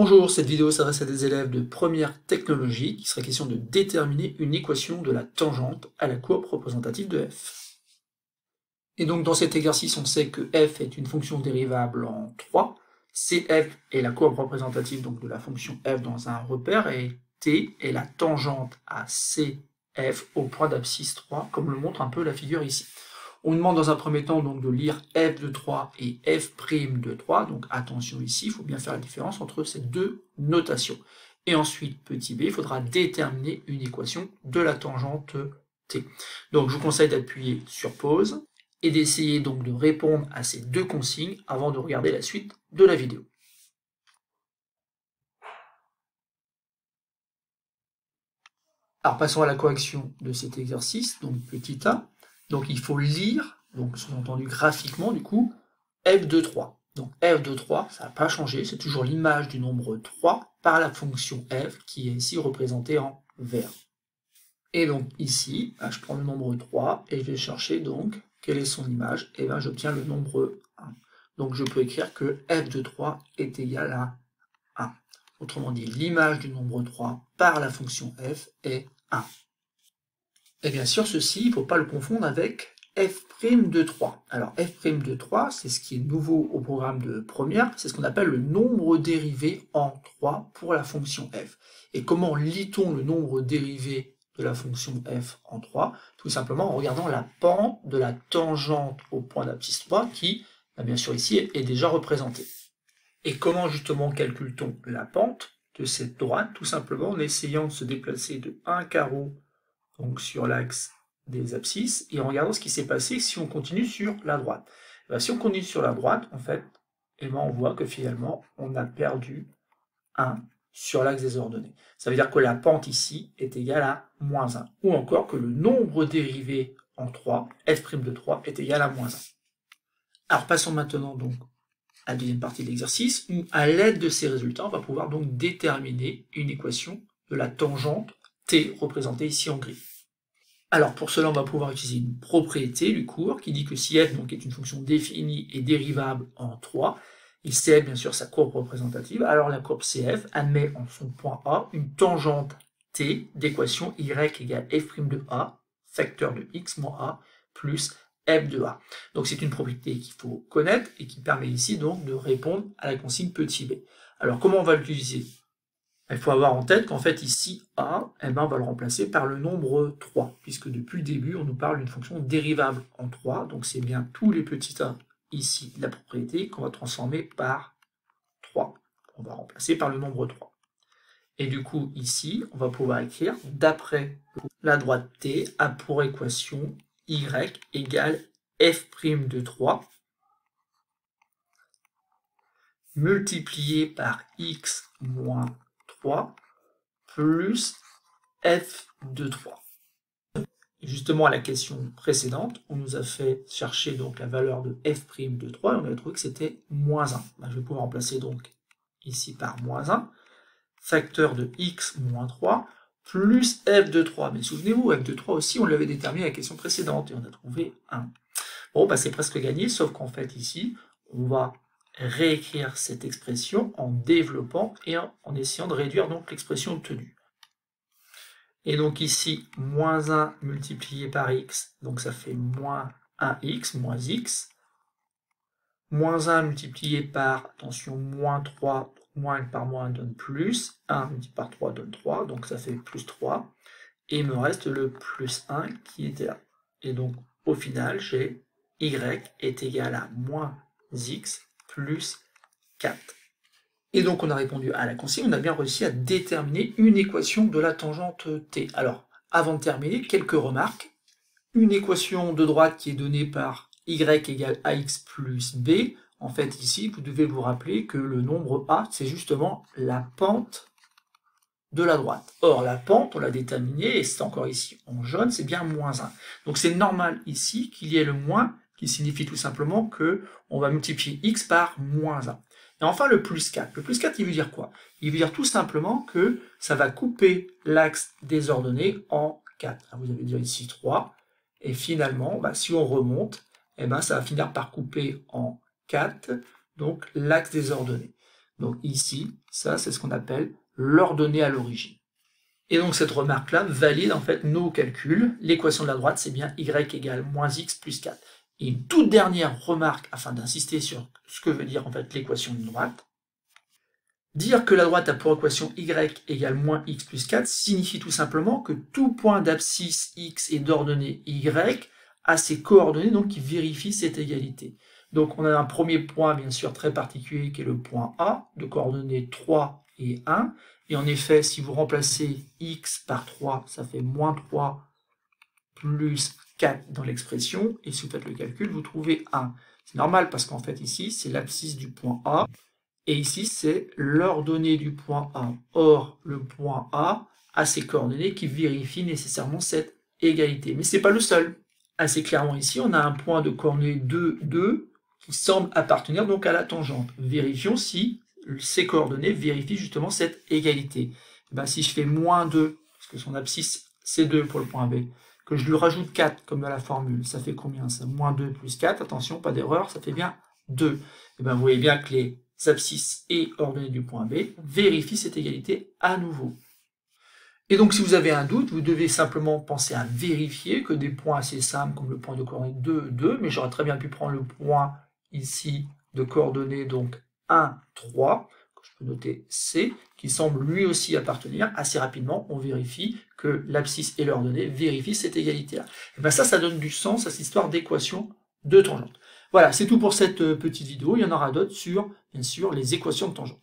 Bonjour, cette vidéo s'adresse à des élèves de première technologie qui serait question de déterminer une équation de la tangente à la courbe représentative de f. Et donc dans cet exercice, on sait que f est une fonction dérivable en 3, cf est la courbe représentative donc de la fonction f dans un repère, et t est la tangente à cf au point d'abscisse 3, comme le montre un peu la figure ici. On demande dans un premier temps donc de lire f de 3 et f' de 3, donc attention ici, il faut bien faire la différence entre ces deux notations. Et ensuite, petit b, il faudra déterminer une équation de la tangente t. Donc je vous conseille d'appuyer sur pause et d'essayer donc de répondre à ces deux consignes avant de regarder la suite de la vidéo. Alors passons à la correction de cet exercice, donc petit a. Donc il faut lire, donc sous-entendu graphiquement du coup, f de 3. Donc f de 3, ça n'a pas changé, c'est toujours l'image du nombre 3 par la fonction f qui est ici représentée en vert. Et donc ici, je prends le nombre 3 et je vais chercher donc quelle est son image, et bien j'obtiens le nombre 1. Donc je peux écrire que f de 3 est égal à 1. Autrement dit, l'image du nombre 3 par la fonction f est 1. Et bien sûr, ceci, il ne faut pas le confondre avec f' de 3. Alors, f' de 3, c'est ce qui est nouveau au programme de première, c'est ce qu'on appelle le nombre dérivé en 3 pour la fonction f. Et comment lit-on le nombre dérivé de la fonction f en 3? Tout simplement en regardant la pente de la tangente au point d'abscisse 3 qui, bien sûr ici, est déjà représentée. Et comment justement calcule-t-on la pente de cette droite? Tout simplement en essayant de se déplacer de un carreau donc sur l'axe des abscisses, et en regardant ce qui s'est passé si on continue sur la droite. Et bien, si on continue sur la droite, en fait, on voit que finalement, on a perdu 1 sur l'axe des ordonnées. Ça veut dire que la pente ici est égale à moins 1, ou encore que le nombre dérivé en 3, f' de 3, est égal à moins 1. Alors passons maintenant donc à la deuxième partie de l'exercice, où à l'aide de ces résultats, on va pouvoir donc déterminer une équation de la tangente t représentée ici en gris. Alors pour cela, on va pouvoir utiliser une propriété du cours qui dit que si f donc, est une fonction définie et dérivable en 3, et cf bien sûr sa courbe représentative, alors la courbe cf admet en son point A une tangente t d'équation y égale f' de a, facteur de x moins a, plus f de a. Donc c'est une propriété qu'il faut connaître et qui permet ici donc de répondre à la consigne petit b. Alors comment on va l'utiliser? Il faut avoir en tête qu'en fait ici a, on va le remplacer par le nombre 3, puisque depuis le début on nous parle d'une fonction dérivable en 3, donc c'est bien tous les petits a ici de la propriété qu'on va transformer par 3. On va remplacer par le nombre 3. Et du coup ici on va pouvoir écrire d'après la droite t a pour équation y égale f' de 3 multiplié par x moins 3 plus f de 3. Et justement, à la question précédente, on nous a fait chercher donc la valeur de f' de 3 et on avait trouvé que c'était moins 1. Je vais pouvoir remplacer donc ici par moins 1, facteur de x moins 3, plus f de 3. Mais souvenez-vous, f de 3 aussi, on l'avait déterminé à la question précédente et on a trouvé 1. Bon, c'est presque gagné, sauf qu'en fait ici, on va réécrire cette expression en développant et en essayant de réduire donc l'expression obtenue. Et donc ici, moins 1 multiplié par x, donc ça fait moins 1x, moins x. Moins 1 multiplié par, attention, moins 3, moins 1 par moins 1 donne plus. 1 multiplié par 3 donne 3, donc ça fait plus 3. Et il me reste le plus 1 qui était là. Et donc, au final, j'ai y est égal à moins x plus 4. Et donc on a répondu à la consigne, on a bien réussi à déterminer une équation de la tangente t. Alors, avant de terminer, quelques remarques. Une équation de droite qui est donnée par y égale ax plus b. En fait, ici, vous devez vous rappeler que le nombre a, c'est justement la pente de la droite. Or, la pente, on l'a déterminée, et c'est encore ici en jaune, c'est bien moins 1. Donc c'est normal ici qu'il y ait le moins, qui signifie tout simplement que on va multiplier x par moins 1. Et enfin le plus 4. Le plus 4, il veut dire quoi? Il veut dire tout simplement que ça va couper l'axe des ordonnées en 4. Alors, vous avez déjà ici 3, et finalement, si on remonte, ça va finir par couper en 4, donc l'axe des ordonnées. Donc ici, ça c'est ce qu'on appelle l'ordonnée à l'origine. Et donc cette remarque-là valide en fait nos calculs. L'équation de la droite, c'est bien y égale moins x plus 4. Et une toute dernière remarque afin d'insister sur ce que veut dire en fait l'équation de droite. Dire que la droite a pour équation y égale moins x plus 4 signifie tout simplement que tout point d'abscisse x et d'ordonnée y a ses coordonnées donc qui vérifient cette égalité. Donc on a un premier point bien sûr très particulier qui est le point A de coordonnées 3 et 1. Et en effet, si vous remplacez x par 3, ça fait moins 3 plus 4 dans l'expression. Et si vous faites le calcul, vous trouvez 1. C'est normal parce qu'en fait ici, c'est l'abscisse du point A. Et ici, c'est l'ordonnée du point A. Or, le point A a ses coordonnées qui vérifient nécessairement cette égalité. Mais ce n'est pas le seul. Assez clairement ici, on a un point de coordonnées 2, 2 qui semble appartenir donc à la tangente. Vérifions si ces coordonnées vérifient justement cette égalité. Et bien, si je fais moins 2, parce que son abscisse c'est 2 pour le point B, que je lui rajoute 4 comme dans la formule, ça fait combien ça? Moins 2 plus 4, attention, pas d'erreur, ça fait bien 2. Et bien, vous voyez bien que les abscisses et ordonnées du point B vérifient cette égalité à nouveau. Et donc, si vous avez un doute, vous devez simplement penser à vérifier que des points assez simples, comme le point de coordonnées 2, 2, mais j'aurais très bien pu prendre le point ici de coordonnées donc 1, 3, que je peux noter C, qui semble lui aussi appartenir. Assez rapidement, on vérifie que l'abscisse et l'ordonnée vérifient cette égalité-là. Et bien ça donne du sens à cette histoire d'équation de tangente. Voilà, c'est tout pour cette petite vidéo. Il y en aura d'autres sur, bien sûr, les équations de tangente.